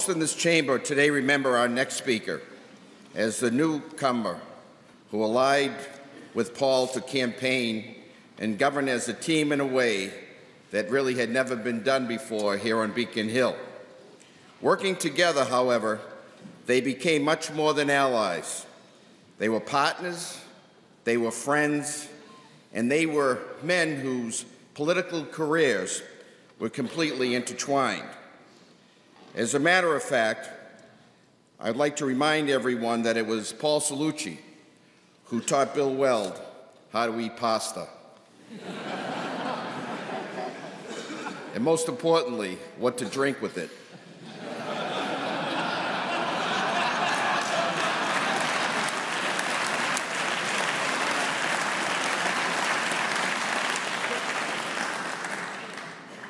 In this chamber today remember our next speaker as the newcomer who allied with Paul to campaign and govern as a team in a way that really had never been done before here on Beacon Hill. Working together, however, they became much more than allies. They were partners, they were friends, and they were men whose political careers were completely intertwined. As a matter of fact, I'd like to remind everyone that it was Paul Cellucci who taught Bill Weld how to eat pasta. And most importantly, what to drink with it.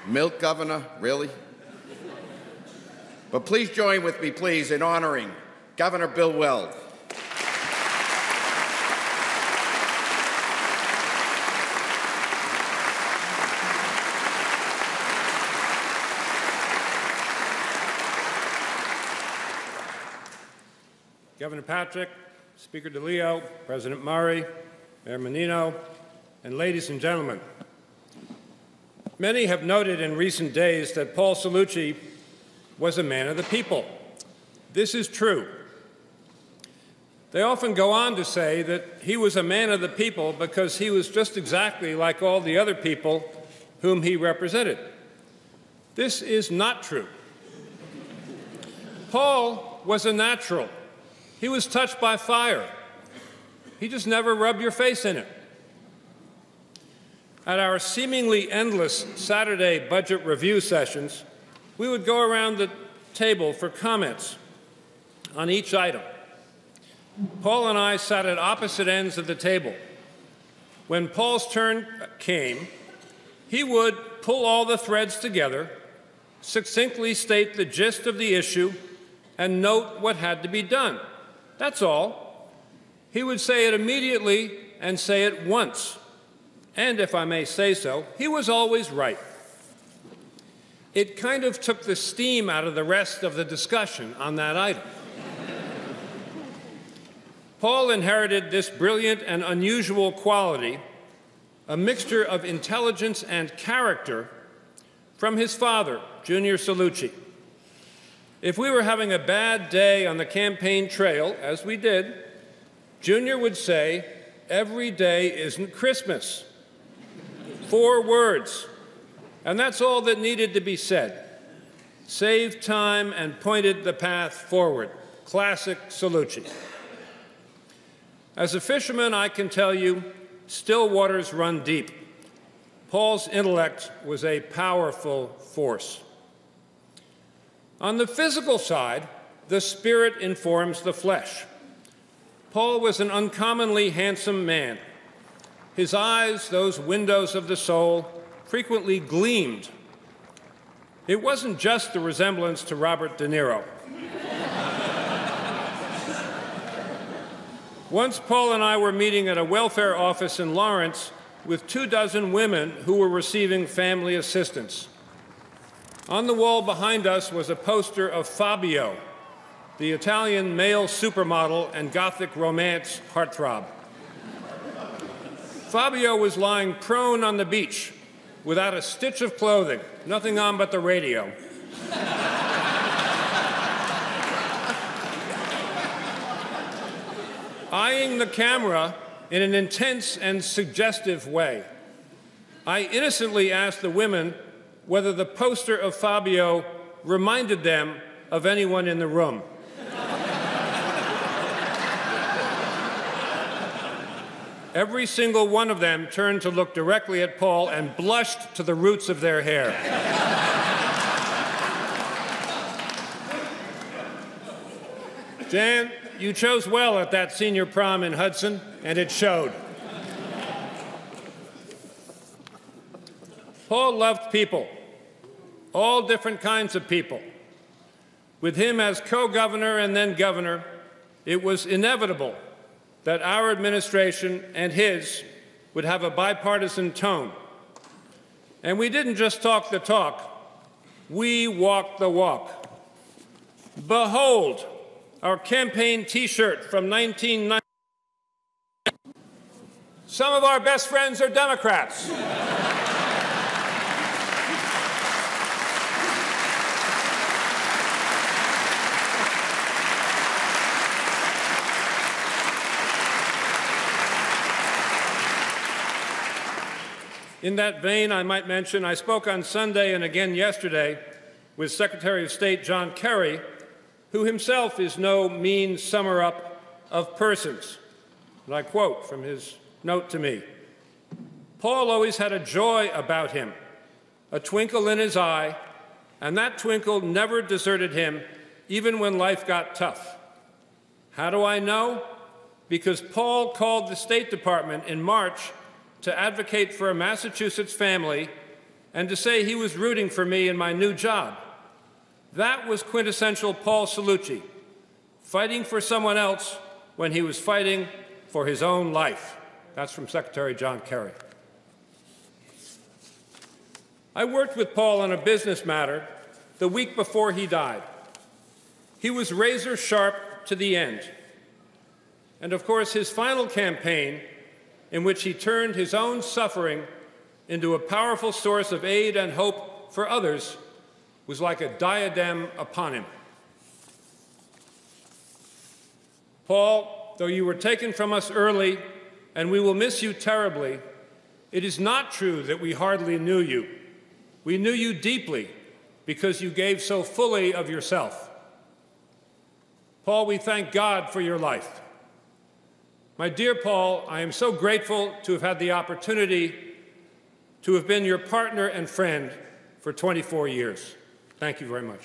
Milk, Governor? Really? But please join with me, please, in honoring Governor Bill Weld. Governor Patrick, Speaker DeLeo, President Murray, Mayor Menino, and ladies and gentlemen, many have noted in recent days that Paul Cellucci was a man of the people. This is true. They often go on to say that he was a man of the people because he was just exactly like all the other people whom he represented. This is not true. Paul was a natural. He was touched by fire. He just never rubbed your face in it. At our seemingly endless Saturday budget review sessions, we would go around the table for comments on each item. Paul and I sat at opposite ends of the table. When Paul's turn came, he would pull all the threads together, succinctly state the gist of the issue, and note what had to be done. That's all. He would say it immediately and say it once. And if I may say so, he was always right. It kind of took the steam out of the rest of the discussion on that item. Paul inherited this brilliant and unusual quality, a mixture of intelligence and character, from his father, Junior Cellucci. If we were having a bad day on the campaign trail, as we did, Junior would say, "Every day isn't Christmas." 4 words. And that's all that needed to be said. Saved time and pointed the path forward. Classic Cellucci. As a fisherman, I can tell you, still waters run deep. Paul's intellect was a powerful force. On the physical side, the spirit informs the flesh. Paul was an uncommonly handsome man. His eyes, those windows of the soul, frequently gleamed. It wasn't just the resemblance to Robert De Niro. Once Paul and I were meeting at a welfare office in Lawrence with 24 women who were receiving family assistance. On the wall behind us was a poster of Fabio, the Italian male supermodel and Gothic romance heartthrob. Fabio was lying prone on the beach without a stitch of clothing, nothing on but the radio. Eyeing the camera in an intense and suggestive way. I innocently asked the women whether the poster of Fabio reminded them of anyone in the room. Every single one of them turned to look directly at Paul and blushed to the roots of their hair. Jan, you chose well at that senior prom in Hudson, and it showed. Paul loved people, all different kinds of people. With him as co-governor and then governor, it was inevitable that our administration and his would have a bipartisan tone. And we didn't just talk the talk, we walked the walk. Behold, our campaign T-shirt from 1990. Some of our best friends are Democrats. In that vein, I might mention I spoke on Sunday and again yesterday with Secretary of State John Kerry, who himself is no mean summer-up of persons. And I quote from his note to me, "Paul always had a joy about him, a twinkle in his eye, and that twinkle never deserted him, even when life got tough. How do I know? Because Paul called the State Department in March to advocate for a Massachusetts family and to say he was rooting for me in my new job. That was quintessential Paul Cellucci, fighting for someone else when he was fighting for his own life." That's from Secretary John Kerry. I worked with Paul on a business matter the week before he died. He was razor sharp to the end. And of course, his final campaign, in which he turned his own suffering into a powerful source of aid and hope for others, was like a diadem upon him. Paul, though you were taken from us early, and we will miss you terribly, it is not true that we hardly knew you. We knew you deeply because you gave so fully of yourself. Paul, we thank God for your life. My dear Paul, I am so grateful to have had the opportunity to have been your partner and friend for 24 years. Thank you very much.